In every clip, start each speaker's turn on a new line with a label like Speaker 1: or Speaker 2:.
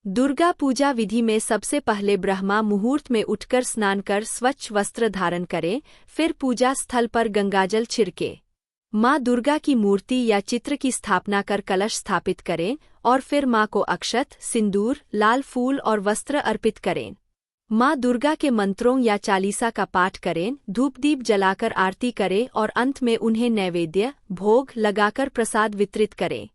Speaker 1: दुर्गा पूजा विधि में सबसे पहले ब्रह्मा मुहूर्त में उठकर स्नान कर स्वच्छ वस्त्र धारण करें, फिर पूजा स्थल पर गंगाजल छिड़के। माँ दुर्गा की मूर्ति या चित्र की स्थापना कर कलश स्थापित करें और फिर माँ को अक्षत, सिंदूर, लाल फूल और वस्त्र अर्पित करें। माँ दुर्गा के मंत्रों या चालीसा का पाठ करें, धूप दीप जलाकर आरती करें और अंत में उन्हें नैवेद्य, भोग लगाकर प्रसाद वितरित करें।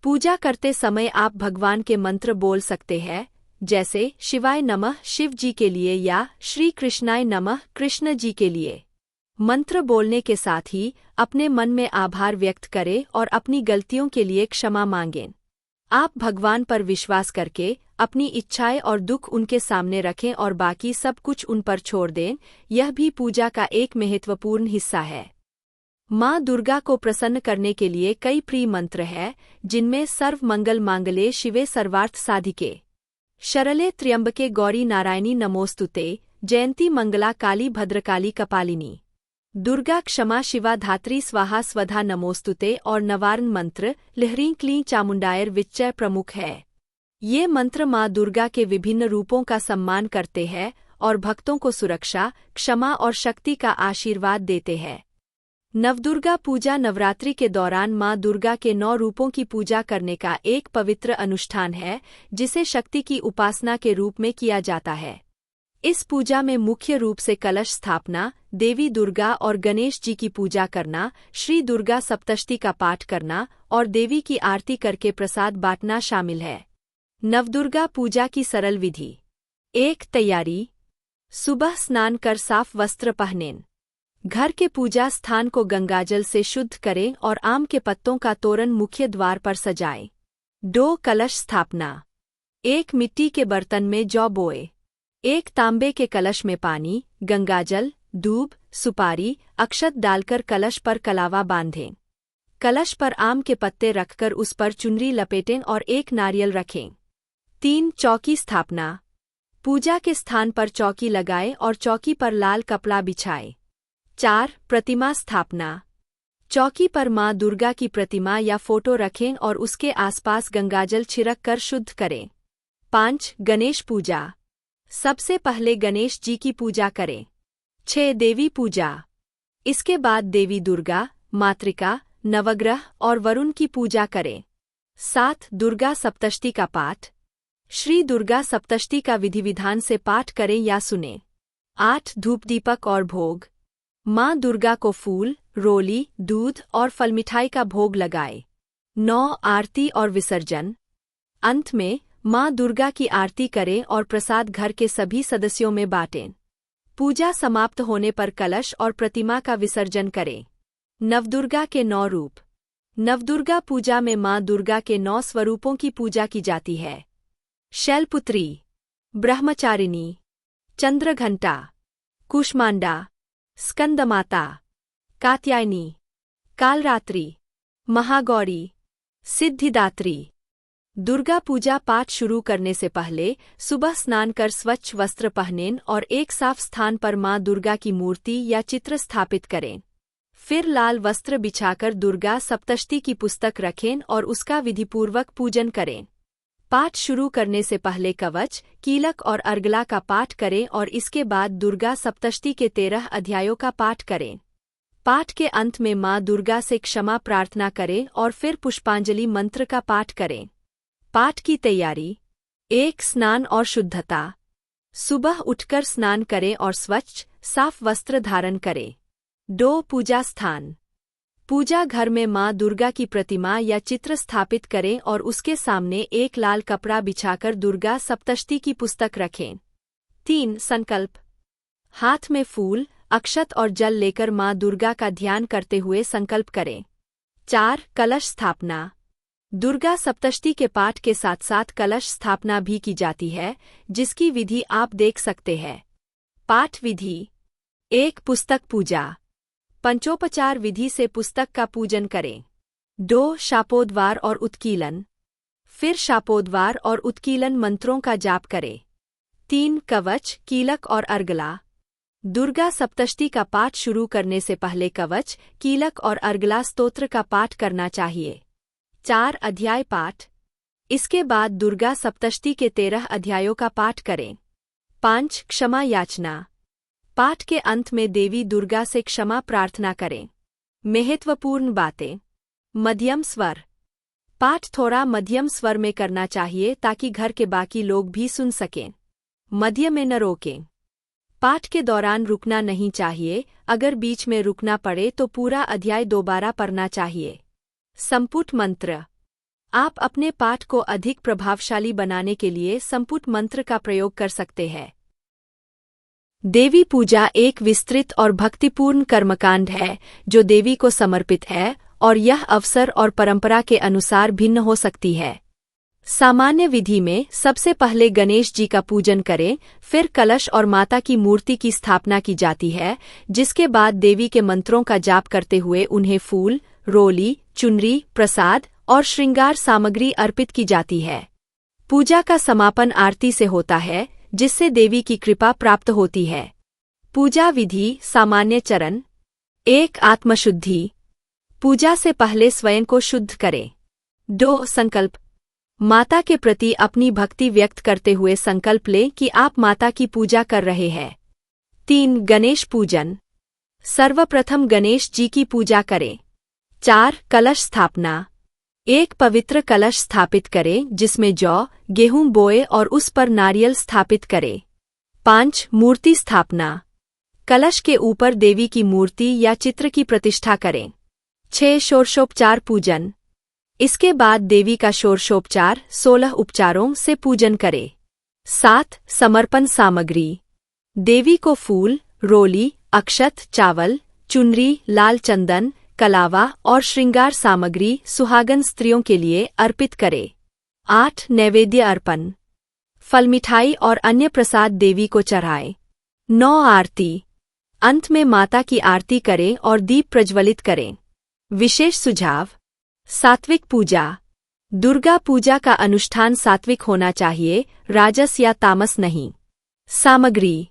Speaker 1: पूजा करते समय आप भगवान के मंत्र बोल सकते हैं, जैसे शिवाय नमः शिव जी के लिए या श्री कृष्णाय नमः कृष्ण जी के लिए। मंत्र बोलने के साथ ही अपने मन में आभार व्यक्त करें और अपनी गलतियों के लिए क्षमा मांगें। आप भगवान पर विश्वास करके अपनी इच्छाएं और दुख उनके सामने रखें और बाकी सब कुछ उन पर छोड़ दें। यह भी पूजा का एक महत्वपूर्ण हिस्सा है। माँ दुर्गा को प्रसन्न करने के लिए कई प्रिय मंत्र हैं, जिनमें सर्व मंगल मांगल्ये शिवे सर्वार्थ साधिके, शरले त्र्यंबके गौरी नारायणी नमोस्तुते, जयंती मंगला काली भद्रकाली कपालिनी, दुर्गा क्षमा शिवा धात्री स्वाहा स्वधा नमोस्तुते और नवारण मंत्र लहरीं क्लीं चामुंडायर विच्चय प्रमुख है। ये मंत्र माँ दुर्गा के विभिन्न रूपों का सम्मान करते हैं और भक्तों को सुरक्षा, क्षमा और शक्ति का आशीर्वाद देते हैं। नवदुर्गा पूजा नवरात्रि के दौरान माँ दुर्गा के 9 रूपों की पूजा करने का एक पवित्र अनुष्ठान है, जिसे शक्ति की उपासना के रूप में किया जाता है। इस पूजा में मुख्य रूप से कलश स्थापना, देवी दुर्गा और गणेश जी की पूजा करना, श्री दुर्गा सप्तशती का पाठ करना और देवी की आरती करके प्रसाद बांटना शामिल है। नवदुर्गा पूजा की सरल विधि। 1. तैयारी। सुबह स्नान कर साफ वस्त्र पहनें। घर के पूजा स्थान को गंगाजल से शुद्ध करें और आम के पत्तों का तोरण मुख्य द्वार पर सजाएं। 2. कलश स्थापना। 1 मिट्टी के बर्तन में जौ बोए। 1 तांबे के कलश में पानी, गंगाजल, दूब, सुपारी, अक्षत डालकर कलश पर कलावा बांधें। कलश पर आम के पत्ते रखकर उस पर चुनरी लपेटें और 1 नारियल रखें। 3. चौकी स्थापना। पूजा के स्थान पर चौकी लगाएं और चौकी पर लाल कपड़ा बिछाएं। 4. प्रतिमा स्थापना। चौकी पर माँ दुर्गा की प्रतिमा या फोटो रखें और उसके आसपास गंगाजल छिड़क कर शुद्ध करें। 5. गणेश पूजा। सबसे पहले गणेश जी की पूजा करें। 6. देवी पूजा। इसके बाद देवी दुर्गा, मातृका, नवग्रह और वरुण की पूजा करें। 7. दुर्गा सप्तशती का पाठ। श्री दुर्गा सप्तशती का विधि विधान से पाठ करें या सुनें। 8. धूप दीपक और भोग। माँ दुर्गा को फूल, रोली, दूध और फल मिठाई का भोग लगाए। 9. आरती और विसर्जन। अंत में माँ दुर्गा की आरती करें और प्रसाद घर के सभी सदस्यों में बांटें। पूजा समाप्त होने पर कलश और प्रतिमा का विसर्जन करें। नवदुर्गा के 9 रूप। नवदुर्गा पूजा में माँ दुर्गा के 9 स्वरूपों की पूजा की जाती है। शैलपुत्री, ब्रह्मचारिणी, चंद्रघंटा, कूष्मांडा, स्कंदमाता, कात्यायनी, कालरात्रि, महागौरी, सिद्धिदात्री। दुर्गा पूजा पाठ शुरू करने से पहले सुबह स्नान कर स्वच्छ वस्त्र पहनें और एक साफ स्थान पर माँ दुर्गा की मूर्ति या चित्र स्थापित करें। फिर लाल वस्त्र बिछाकर दुर्गा सप्तशती की पुस्तक रखें और उसका विधिपूर्वक पूजन करें। पाठ शुरू करने से पहले कवच, कीलक और अर्गला का पाठ करें और इसके बाद दुर्गा सप्तशती के 13 अध्यायों का पाठ करें। पाठ के अंत में माँ दुर्गा से क्षमा प्रार्थना करें और फिर पुष्पांजलि मंत्र का पाठ करें। पाठ की तैयारी। 1. स्नान और शुद्धता। सुबह उठकर स्नान करें और स्वच्छ, साफ वस्त्र धारण करें। 2. पूजा स्थान। पूजा घर में माँ दुर्गा की प्रतिमा या चित्र स्थापित करें और उसके सामने एक लाल कपड़ा बिछाकर दुर्गा सप्तशती की पुस्तक रखें। 3. संकल्प। हाथ में फूल, अक्षत और जल लेकर माँ दुर्गा का ध्यान करते हुए संकल्प करें। 4. कलश स्थापना। दुर्गा सप्तशती के पाठ के साथ साथ कलश स्थापना भी की जाती है, जिसकी विधि आप देख सकते हैं। पाठ विधि। 1. पुस्तक पूजा। पंचोपचार विधि से पुस्तक का पूजन करें। 2. शापोद्वार और उत्कीलन। फिर शापोद्वार और उत्कीलन मंत्रों का जाप करें। 3. कवच, कीलक और अर्गला। दुर्गा सप्तशती का पाठ शुरू करने से पहले कवच, कीलक और अर्गला स्तोत्र का पाठ करना चाहिए। 4. अध्याय पाठ। इसके बाद दुर्गा सप्तशती के 13 अध्यायों का पाठ करें। 5. क्षमा याचना। पाठ के अंत में देवी दुर्गा से क्षमा प्रार्थना करें। महत्वपूर्ण बातें। मध्यम स्वर। पाठ थोड़ा मध्यम स्वर में करना चाहिए ताकि घर के बाकी लोग भी सुन सकें। मध्य में न रोकें। पाठ के दौरान रुकना नहीं चाहिए, अगर बीच में रुकना पड़े तो पूरा अध्याय दोबारा पढ़ना चाहिए। संपुट मंत्र। आप अपने पाठ को अधिक प्रभावशाली बनाने के लिए संपुट मंत्र का प्रयोग कर सकते हैं। देवी पूजा एक विस्तृत और भक्तिपूर्ण कर्मकांड है जो देवी को समर्पित है और यह अवसर और परंपरा के अनुसार भिन्न हो सकती है। सामान्य विधि में सबसे पहले गणेश जी का पूजन करें, फिर कलश और माता की मूर्ति की स्थापना की जाती है, जिसके बाद देवी के मंत्रों का जाप करते हुए उन्हें फूल, रोली, चुनरी, प्रसाद और श्रृंगार सामग्री अर्पित की जाती है। पूजा का समापन आरती से होता है, जिससे देवी की कृपा प्राप्त होती है। पूजा विधि। सामान्य चरण। 1. आत्मशुद्धि। पूजा से पहले स्वयं को शुद्ध करें। 2. संकल्प। माता के प्रति अपनी भक्ति व्यक्त करते हुए संकल्प लें कि आप माता की पूजा कर रहे हैं। 3. गणेश पूजन। सर्वप्रथम गणेश जी की पूजा करें। 4. कलश स्थापना। एक पवित्र कलश स्थापित करें जिसमें जौ, गेहूं बोए और उस पर नारियल स्थापित करें। 5. मूर्ति स्थापना। कलश के ऊपर देवी की मूर्ति या चित्र की प्रतिष्ठा करें। 6. षोडशोपचार पूजन। इसके बाद देवी का षोडशोपचार 16 उपचारों से पूजन करें। 7. समर्पण सामग्री। देवी को फूल, रोली, अक्षत, चावल, चुनरी, लाल चंदन, कलावा और श्रृंगार सामग्री सुहागन स्त्रियों के लिए अर्पित करें। 8. नैवेद्य अर्पण। फल, मिठाई और अन्य प्रसाद देवी को चढ़ाएं। 9. आरती। अंत में माता की आरती करें और दीप प्रज्वलित करें। विशेष सुझाव। सात्विक पूजा। दुर्गा पूजा का अनुष्ठान सात्विक होना चाहिए, राजस या तामस नहीं। सामग्री।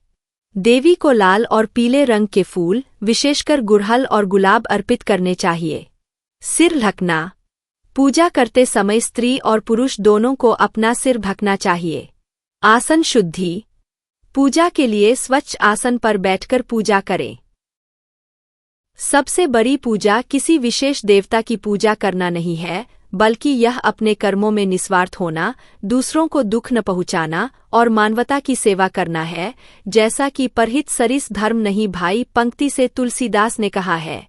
Speaker 1: देवी को लाल और पीले रंग के फूल, विशेषकर गुड़हल और गुलाब अर्पित करने चाहिए। सिर ढकना। पूजा करते समय स्त्री और पुरुष दोनों को अपना सिर ढकना चाहिए। आसन शुद्धि। पूजा के लिए स्वच्छ आसन पर बैठकर पूजा करें। सबसे बड़ी पूजा किसी विशेष देवता की पूजा करना नहीं है, बल्कि यह अपने कर्मों में निस्वार्थ होना, दूसरों को दुख न पहुंचाना और मानवता की सेवा करना है, जैसा कि परहित सरिस धर्म नहीं भाई पंक्ति से तुलसीदास ने कहा है।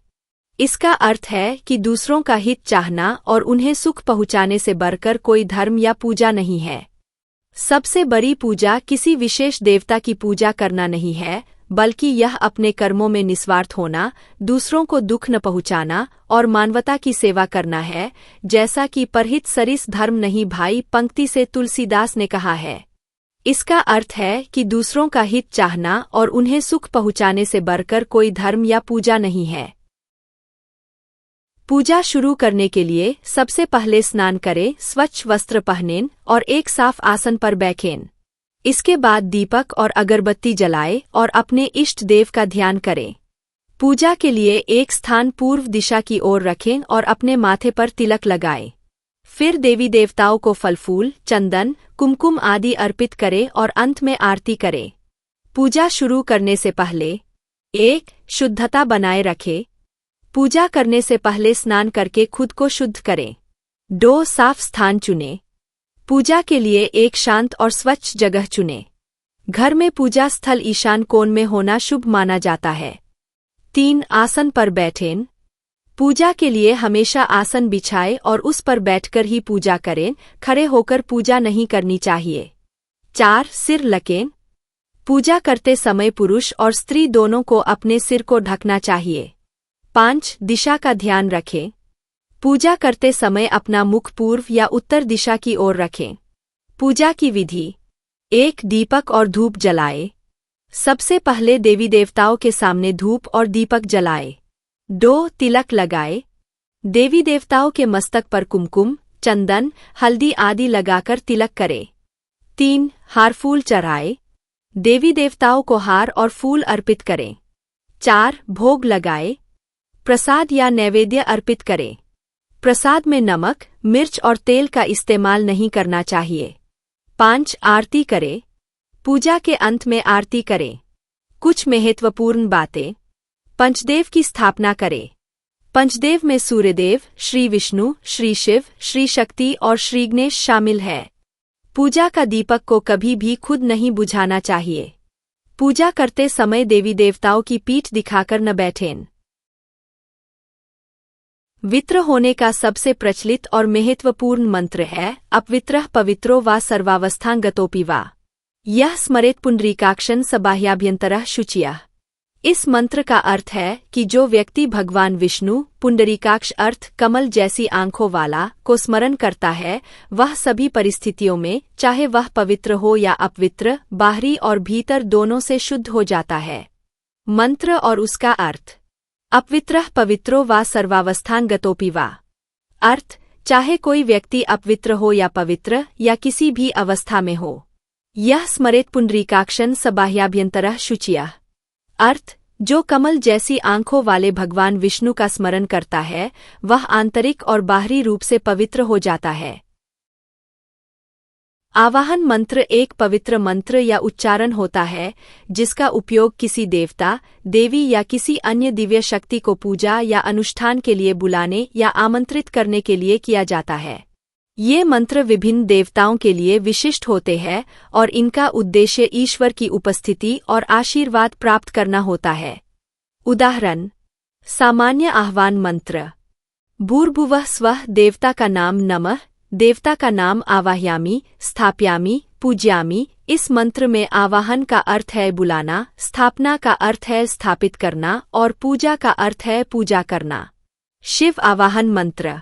Speaker 1: इसका अर्थ है कि दूसरों का हित चाहना और उन्हें सुख पहुंचाने से बढ़कर कोई धर्म या पूजा नहीं है। सबसे बड़ी पूजा किसी विशेष देवता की पूजा करना नहीं है, बल्कि यह अपने कर्मों में निस्वार्थ होना, दूसरों को दुख न पहुंचाना और मानवता की सेवा करना है, जैसा कि परहित सरिस धर्म नहीं भाई पंक्ति से तुलसीदास ने कहा है। इसका अर्थ है कि दूसरों का हित चाहना और उन्हें सुख पहुंचाने से बढ़कर कोई धर्म या पूजा नहीं है। पूजा शुरू करने के लिए सबसे पहले स्नान करें, स्वच्छ वस्त्र पहनें और एक साफ आसन पर बैठें। इसके बाद दीपक और अगरबत्ती जलाएं और अपने इष्ट देव का ध्यान करें। पूजा के लिए एक स्थान पूर्व दिशा की ओर रखें और अपने माथे पर तिलक लगाएं। फिर देवी देवताओं को फल, फूल, चंदन, कुमकुम आदि अर्पित करें और अंत में आरती करें। पूजा शुरू करने से पहले 1. शुद्धता बनाए रखें। पूजा करने से पहले स्नान करके खुद को शुद्ध करें। 2. साफ स्थान चुनें। पूजा के लिए एक शांत और स्वच्छ जगह चुनें। घर में पूजा स्थल ईशान कोण में होना शुभ माना जाता है। 3. आसन पर बैठें। पूजा के लिए हमेशा आसन बिछाएं और उस पर बैठकर ही पूजा करें, खड़े होकर पूजा नहीं करनी चाहिए। 4. सिर लकें। पूजा करते समय पुरुष और स्त्री दोनों को अपने सिर को ढकना चाहिए। 5. दिशा का ध्यान रखें। पूजा करते समय अपना मुख पूर्व या उत्तर दिशा की ओर रखें। पूजा की विधि। 1. दीपक और धूप जलाएं। सबसे पहले देवी देवताओं के सामने धूप और दीपक जलाएं। 2. तिलक लगाएं। देवी देवताओं के मस्तक पर कुमकुम, चंदन, हल्दी आदि लगाकर तिलक करें। 3. हार फूल चढ़ाएं। देवी देवताओं को हार और फूल अर्पित करें। 4. भोग लगाएं। प्रसाद या नैवेद्य अर्पित करें। प्रसाद में नमक, मिर्च और तेल का इस्तेमाल नहीं करना चाहिए। 5. आरती करें। पूजा के अंत में आरती करें। कुछ महत्वपूर्ण बातें। पंचदेव की स्थापना करें। पंचदेव में सूर्यदेव, श्री विष्णु, श्री शिव, श्री शक्ति और श्री गणेश शामिल है। पूजा का दीपक को कभी भी खुद नहीं बुझाना चाहिए। पूजा करते समय देवी देवताओं की पीठ दिखाकर न बैठें। वित्र होने का सबसे प्रचलित और महत्वपूर्ण मंत्र है अपवित्रः पवित्रो वा सर्वावस्थांगतोऽपि वा। यह स्मरेत् पुंडरीकाक्षं स बाह्याभ्यन्तरः शुचियः। इस मंत्र का अर्थ है कि जो व्यक्ति भगवान विष्णु, पुंडरीकाक्ष अर्थ कमल जैसी आंखों वाला, को स्मरण करता है, वह सभी परिस्थितियों में, चाहे वह पवित्र हो या अपवित्र, बाहरी और भीतर दोनों से शुद्ध हो जाता है। मंत्र और उसका अर्थ। अपवित्रः पवित्रो वा सर्वावस्थांगतोऽपि वा। अर्थ, चाहे कोई व्यक्ति अपवित्र हो या पवित्र या किसी भी अवस्था में हो। यह स्मरेत् पुंडरीकाक्षं स बाह्याभ्यन्तरः शुचियः। अर्थ, जो कमल जैसी आंखों वाले भगवान विष्णु का स्मरण करता है, वह आंतरिक और बाहरी रूप से पवित्र हो जाता है। आवाहन मंत्र एक पवित्र मंत्र या उच्चारण होता है जिसका उपयोग किसी देवता, देवी या किसी अन्य दिव्य शक्ति को पूजा या अनुष्ठान के लिए बुलाने या आमंत्रित करने के लिए किया जाता है। ये मंत्र विभिन्न देवताओं के लिए विशिष्ट होते हैं और इनका उद्देश्य ईश्वर की उपस्थिति और आशीर्वाद प्राप्त करना होता है। उदाहरण: सामान्य आह्वान मंत्र। भूर्भुवः स्वः, देवता का नाम नमः, देवता का नाम आवाहयामि, स्थापयामि, पूज्यामि। इस मंत्र में आवाहन का अर्थ है बुलाना, स्थापना का अर्थ है स्थापित करना और पूजा का अर्थ है पूजा करना। शिव आवाहन मंत्र।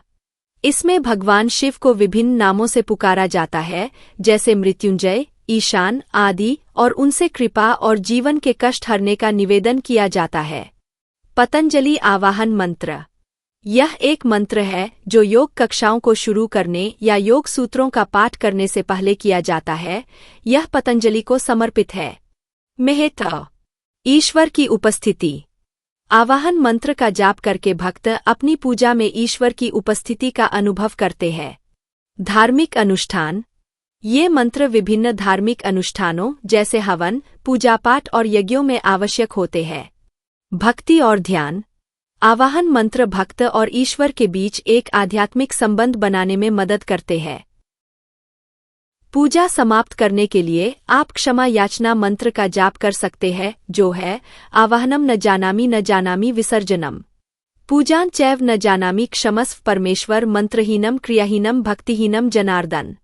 Speaker 1: इसमें भगवान शिव को विभिन्न नामों से पुकारा जाता है, जैसे मृत्युंजय, ईशान आदि, और उनसे कृपा और जीवन के कष्ट हरने का निवेदन किया जाता है। पतंजलि आवाहन मंत्र। यह एक मंत्र है जो योग कक्षाओं को शुरू करने या योग सूत्रों का पाठ करने से पहले किया जाता है। यह पतंजलि को समर्पित है। महत्व। ईश्वर की उपस्थिति। आवाहन मंत्र का जाप करके भक्त अपनी पूजा में ईश्वर की उपस्थिति का अनुभव करते हैं। धार्मिक अनुष्ठान। ये मंत्र विभिन्न धार्मिक अनुष्ठानों जैसे हवन, पूजा पाठ और यज्ञों में आवश्यक होते हैं। भक्ति और ध्यान। आवाहन मंत्र भक्त और ईश्वर के बीच एक आध्यात्मिक संबंध बनाने में मदद करते हैं। पूजा समाप्त करने के लिए आप क्षमा याचना मंत्र का जाप कर सकते हैं, जो है आवाहनम न जानामि विसर्जनम। पूजां चैव न जानामि क्षमस्व परमेश्वर मंत्रहीनम क्रियाहीनम भक्तिहीनम जनार्दन।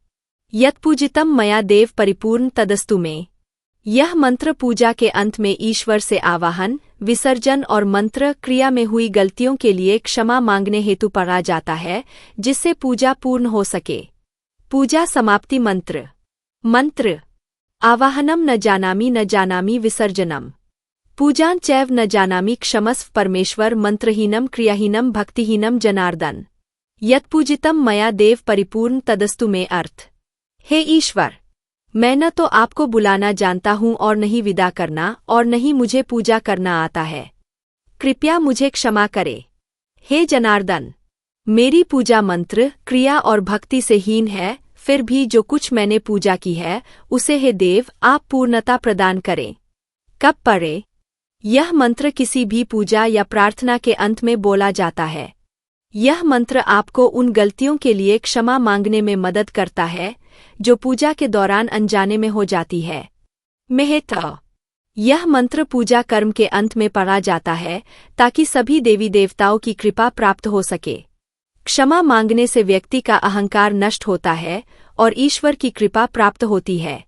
Speaker 1: यत्पूजितम मया देव परिपूर्ण तदस्तु में। यह मंत्र पूजा के अंत में ईश्वर से आवाहन, विसर्जन और मंत्र क्रिया में हुई गलतियों के लिए क्षमा मांगने हेतु पढ़ा जाता है, जिससे पूजा पूर्ण हो सके। पूजा समाप्ति मंत्र। मंत्र: आवाहनम न जानामि विसर्जनम। पूजां चैव न जानामि क्षमस्व परमेश्वर मंत्रहीनम क्रियाहीनम भक्तिहीनम जनार्दन। यत्पूजितम मया देव परिपूर्ण तदस्तु में। अर्थ: हे ईश्वर, मैं न तो आपको बुलाना जानता हूँ और नहीं विदा करना, और नहीं मुझे पूजा करना आता है। कृपया मुझे क्षमा करे। हे जनार्दन, मेरी पूजा मंत्र, क्रिया और भक्ति से हीन है, फिर भी जो कुछ मैंने पूजा की है उसे हे देव आप पूर्णता प्रदान करें। कब पढ़े? यह मंत्र किसी भी पूजा या प्रार्थना के अंत में बोला जाता है। यह मंत्र आपको उन गलतियों के लिए क्षमा मांगने में मदद करता है जो पूजा के दौरान अनजाने में हो जाती है। महत्व: यह मंत्र पूजा कर्म के अंत में पढ़ा जाता है ताकि सभी देवी देवताओं की कृपा प्राप्त हो सके। क्षमा मांगने से व्यक्ति का अहंकार नष्ट होता है और ईश्वर की कृपा प्राप्त होती है।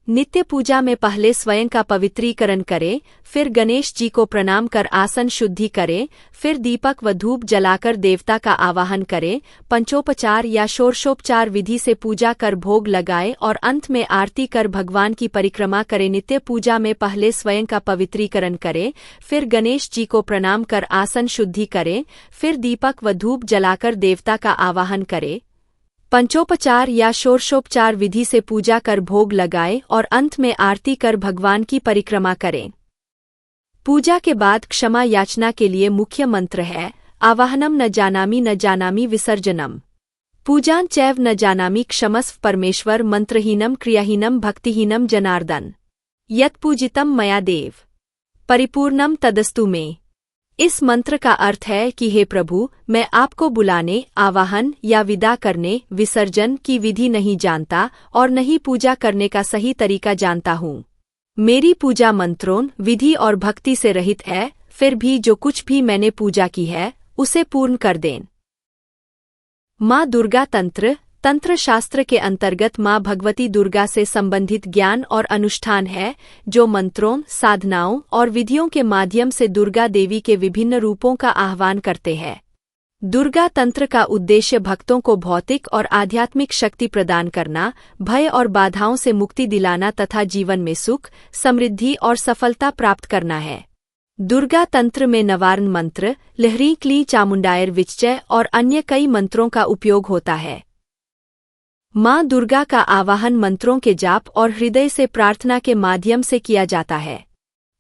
Speaker 1: नित्य पूजा में पहले स्वयं का पवित्रीकरण करें, फिर गणेश जी को प्रणाम कर आसन शुद्धि करें, फिर दीपक व धूप जलाकर देवता का आवाहन करें, पंचोपचार या षोडशोपचार विधि से पूजा कर भोग लगाएं और अंत में आरती कर भगवान की परिक्रमा करें। नित्य पूजा में पहले स्वयं का पवित्रीकरण करें, फिर गणेश जी को प्रणाम कर आसन शुद्धि करें, फिर दीपक व धूप जलाकर देवता का आवाहन करें, पंचोपचार या षोडशोपचार विधि से पूजा कर भोग लगाएं और अंत में आरती कर भगवान की परिक्रमा करें। पूजा के बाद क्षमा याचना के लिए मुख्य मंत्र है आवाहनम न जानामि विसर्जनम। पूजां चैव न जानामि क्षमस्व परमेश्वर मंत्रहीनम क्रियाहीनम भक्तिहीनम जनार्दन यत्पूजितम मया देव परिपूर्णम तदस्तु में। इस मंत्र का अर्थ है कि हे प्रभु, मैं आपको बुलाने, आवाहन या विदा करने, विसर्जन की विधि नहीं जानता और नहीं पूजा करने का सही तरीका जानता हूँ। मेरी पूजा मंत्रों, विधि और भक्ति से रहित है, फिर भी जो कुछ भी मैंने पूजा की है उसे पूर्ण कर दें। माँ दुर्गा तंत्र शास्त्र के अंतर्गत माँ भगवती दुर्गा से संबंधित ज्ञान और अनुष्ठान है, जो मंत्रों, साधनाओं और विधियों के माध्यम से दुर्गा देवी के विभिन्न रूपों का आह्वान करते हैं। दुर्गा तंत्र का उद्देश्य भक्तों को भौतिक और आध्यात्मिक शक्ति प्रदान करना, भय और बाधाओं से मुक्ति दिलाना तथा जीवन में सुख, समृद्धि और सफलता प्राप्त करना है। दुर्गा तंत्र में नवारण मंत्र, लहरी क्ली चामुंडायर विचय और अन्य कई मंत्रों का उपयोग होता है। माँ दुर्गा का आवाहन मंत्रों के जाप और हृदय से प्रार्थना के माध्यम से किया जाता है।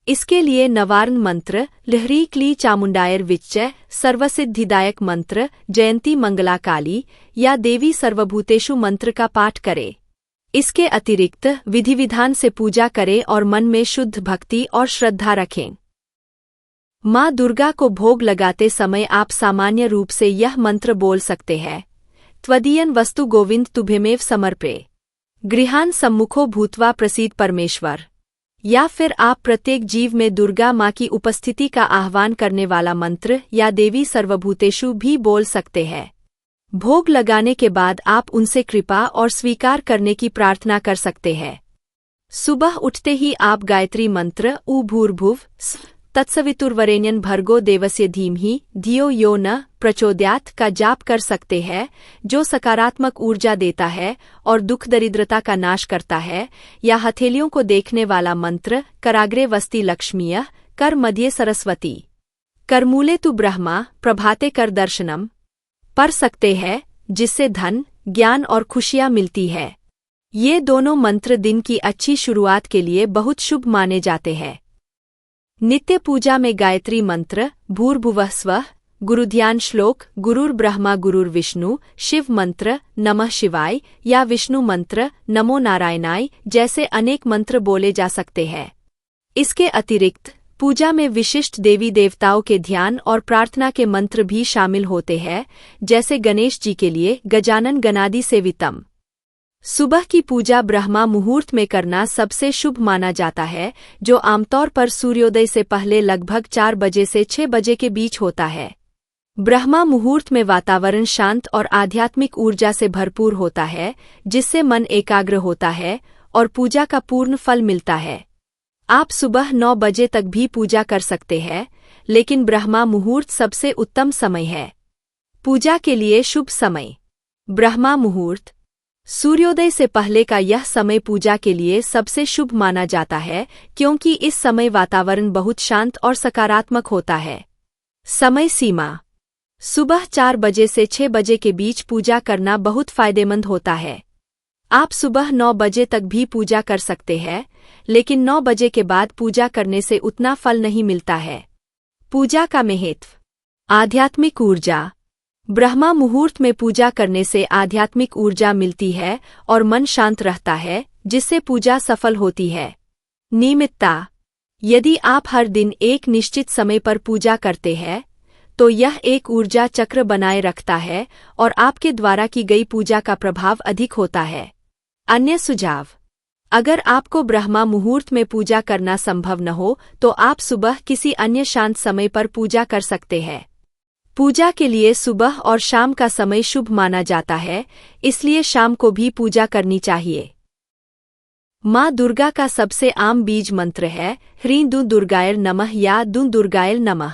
Speaker 1: इसके लिए नवारण मंत्र, लहरी क्ली चामुंडायर विचय, सर्वसिद्धिदायक मंत्र, जयंती मंगला काली या देवी सर्वभूतेषु मंत्र का पाठ करें। इसके अतिरिक्त विधि विधान से पूजा करें और मन में शुद्ध भक्ति और श्रद्धा रखें। माँ दुर्गा को भोग लगाते समय आप सामान्य रूप से यह मंत्र बोल सकते हैं। त्वदीयन वस्तु गोविंद तुभ्यमेव समर्पे, गृहान सम्मुखो भूत्वा प्रसीद परमेश्वर। या फिर आप प्रत्येक जीव में दुर्गा माँ की उपस्थिति का आह्वान करने वाला मंत्र या देवी सर्वभूतेषु भी बोल सकते हैं। भोग लगाने के बाद आप उनसे कृपा और स्वीकार करने की प्रार्थना कर सकते हैं। सुबह उठते ही आप गायत्री मंत्र उ भूर्भुव तत्सवितुर्वरेण्यं भर्गो देवस्य धीमहि धियो यो न प्रचोदयात् का जाप कर सकते हैं, जो सकारात्मक ऊर्जा देता है और दुख दरिद्रता का नाश करता है। या हथेलियों को देखने वाला मंत्र कराग्रे वस्ति लक्ष्मीय कर मध्य सरस्वती करमूले तु ब्रह्मा प्रभाते कर दर्शनम पढ़ सकते हैं, जिससे धन, ज्ञान और खुशियाँ मिलती है। ये दोनों मंत्र दिन की अच्छी शुरुआत के लिए बहुत शुभ माने जाते हैं। नित्य पूजा में गायत्री मंत्र, भूर्भुवः स्वः, गुरुध्यान श्लोक, गुरुर्ब्रह्मा गुरुर्विष्णु, शिव मंत्र नमः शिवाय या विष्णु मंत्र नमो नारायणाय जैसे अनेक मंत्र बोले जा सकते हैं। इसके अतिरिक्त पूजा में विशिष्ट देवी देवताओं के ध्यान और प्रार्थना के मंत्र भी शामिल होते हैं, जैसे गणेश जी के लिए गजानन गणादि सेवितम। सुबह की पूजा ब्रह्मा मुहूर्त में करना सबसे शुभ माना जाता है, जो आमतौर पर सूर्योदय से पहले लगभग 4 बजे से 6 बजे के बीच होता है। ब्रह्मा मुहूर्त में वातावरण शांत और आध्यात्मिक ऊर्जा से भरपूर होता है, जिससे मन एकाग्र होता है और पूजा का पूर्ण फल मिलता है। आप सुबह 9 बजे तक भी पूजा कर सकते हैं, लेकिन ब्रह्मा मुहूर्त सबसे उत्तम समय है। पूजा के लिए शुभ समय ब्रह्मा मुहूर्त। सूर्योदय से पहले का यह समय पूजा के लिए सबसे शुभ माना जाता है, क्योंकि इस समय वातावरण बहुत शांत और सकारात्मक होता है। समय सीमा सुबह 4 बजे से 6 बजे के बीच पूजा करना बहुत फायदेमंद होता है। आप सुबह 9 बजे तक भी पूजा कर सकते हैं, लेकिन 9 बजे के बाद पूजा करने से उतना फल नहीं मिलता है। पूजा का महत्व आध्यात्मिक ऊर्जा। ब्रह्मा मुहूर्त में पूजा करने से आध्यात्मिक ऊर्जा मिलती है और मन शांत रहता है, जिससे पूजा सफल होती है। नियमितता यदि आप हर दिन एक निश्चित समय पर पूजा करते हैं, तो यह एक ऊर्जा चक्र बनाए रखता है और आपके द्वारा की गई पूजा का प्रभाव अधिक होता है। अन्य सुझाव अगर आपको ब्रह्मा मुहूर्त में पूजा करना संभव न हो, तो आप सुबह किसी अन्य शांत समय पर पूजा कर सकते हैं। पूजा के लिए सुबह और शाम का समय शुभ माना जाता है, इसलिए शाम को भी पूजा करनी चाहिए। माँ दुर्गा का सबसे आम बीज मंत्र है ह्रीं दुं दुर्गायर नमः या दुं दुर्गायर नमः।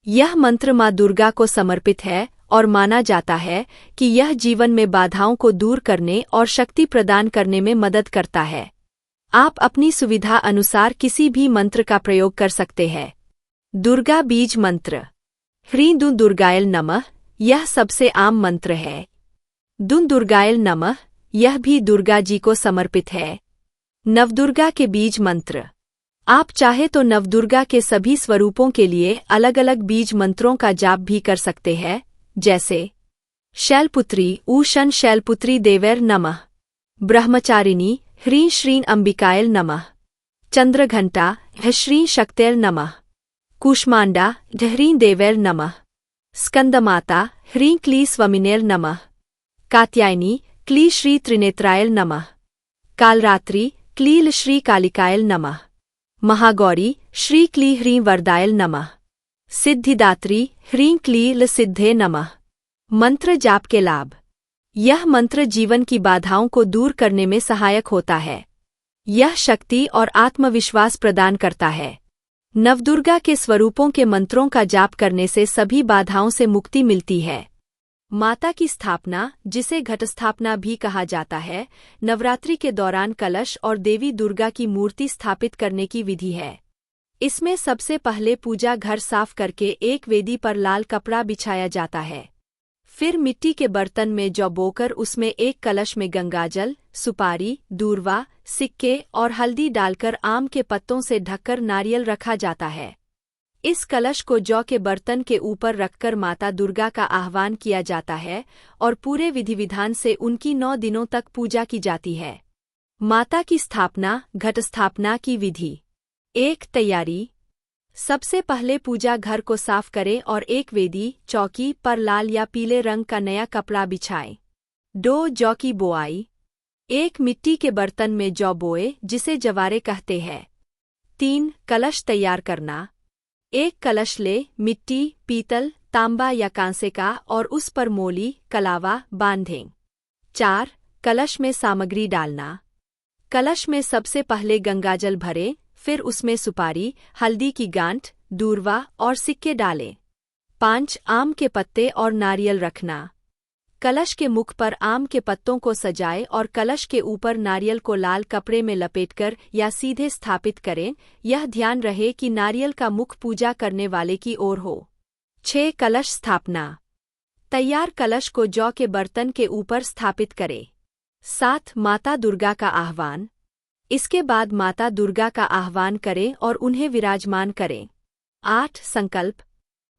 Speaker 1: यह मंत्र माँ दुर्गा को समर्पित है और माना जाता है कि यह जीवन में बाधाओं को दूर करने और शक्ति प्रदान करने में मदद करता है। आप अपनी सुविधा अनुसार किसी भी मंत्र का प्रयोग कर सकते हैं। दुर्गा बीज मंत्र ह्रीं दुं दुर्गायल नमः यह सबसे आम मंत्र है। दुं दुर्गायल नमः यह भी दुर्गा जी को समर्पित है। नवदुर्गा के बीज मंत्र आप चाहे तो नवदुर्गा के सभी स्वरूपों के लिए अलग अलग बीज मंत्रों का जाप भी कर सकते हैं, जैसे शैलपुत्री ऊषण शैलपुत्री देवैर नमः। ब्रह्मचारिणी ह्रीं श्रीं अंबिकायल नमः। चंद्रघंटा श्रीं शक्तैल नमः। कूष्मांडा ह्रीं देवैर नमः। स्कंदमाता ह्रीं क्ली स्वामिनेर नमः। कात्यायनी क्ली श्री त्रिनेत्रायल नमः। कालरात्रि क्लील श्री कालिकायल नमः। महागौरी श्री क्ली ह्रीं वरदायल नमः। सिद्धिदात्री ह्रीं क्लील सिद्धे नमः। मंत्र जाप के लाभ। यह मंत्र जीवन की बाधाओं को दूर करने में सहायक होता है। यह शक्ति और आत्मविश्वास प्रदान करता है। नवदुर्गा के स्वरूपों के मंत्रों का जाप करने से सभी बाधाओं से मुक्ति मिलती है। माता की स्थापना, जिसे घटस्थापना भी कहा जाता है, नवरात्रि के दौरान कलश और देवी दुर्गा की मूर्ति स्थापित करने की विधि है। इसमें सबसे पहले पूजा घर साफ करके एक वेदी पर लाल कपड़ा बिछाया जाता है। फिर मिट्टी के बर्तन में जौ बोकर उसमें एक कलश में गंगाजल, सुपारी, दूर्वा, सिक्के और हल्दी डालकर आम के पत्तों से ढककर नारियल रखा जाता है। इस कलश को जौ के बर्तन के ऊपर रखकर माता दुर्गा का आह्वान किया जाता है और पूरे विधि विधान से उनकी 9 दिनों तक पूजा की जाती है। माता की स्थापना, घटस्थापना की विधि। 1. तैयारी। सबसे पहले पूजा घर को साफ करें और एक वेदी, चौकी पर लाल या पीले रंग का नया कपड़ा बिछाएं। 2. जौ की बोआई। एक मिट्टी के बर्तन में जौ बोए, जिसे जवारे कहते हैं। 3. कलश तैयार करना। एक कलश ले, मिट्टी, पीतल, तांबा या कांसे का, और उस पर मोली, कलावा बांधें। 4. कलश में सामग्री डालना। कलश में सबसे पहले गंगाजल भरें, फिर उसमें सुपारी, हल्दी की गांठ, दूर्वा और सिक्के डालें। 5. आम के पत्ते और नारियल रखना। कलश के मुख पर आम के पत्तों को सजाएं और कलश के ऊपर नारियल को लाल कपड़े में लपेटकर या सीधे स्थापित करें। यह ध्यान रहे कि नारियल का मुख पूजा करने वाले की ओर हो। 6. कलश स्थापना। तैयार कलश को जौ के बर्तन के ऊपर स्थापित करें। 7. माता दुर्गा का आह्वान। इसके बाद माता दुर्गा का आह्वान करें और उन्हें विराजमान करें। 8. संकल्प।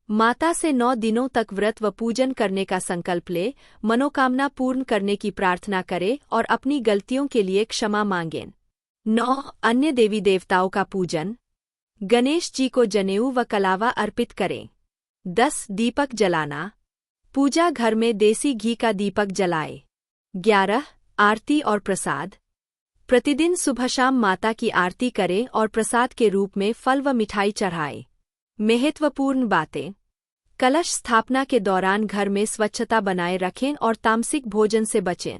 Speaker 1: माता से 9 दिनों तक व्रत व पूजन करने का संकल्प ले, मनोकामना पूर्ण करने की प्रार्थना करें और अपनी गलतियों के लिए क्षमा मांगें। 9. अन्य देवी देवताओं का पूजन। गणेश जी को जनेऊ व कलावा अर्पित करें। 10. दीपक जलाना। पूजा घर में देसी घी का दीपक जलाए। 11. आरती और प्रसाद। प्रतिदिन सुबह शाम माता की आरती करें और प्रसाद के रूप में फल व मिठाई चढ़ाएं। महत्वपूर्ण बातें। कलश स्थापना के दौरान घर में स्वच्छता बनाए रखें और तामसिक भोजन से बचें।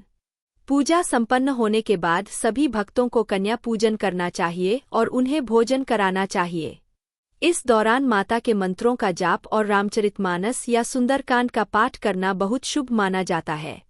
Speaker 1: पूजा संपन्न होने के बाद सभी भक्तों को कन्या पूजन करना चाहिए और उन्हें भोजन कराना चाहिए। इस दौरान माता के मंत्रों का जाप और रामचरितमानस या सुंदरकांड का पाठ करना बहुत शुभ माना जाता है।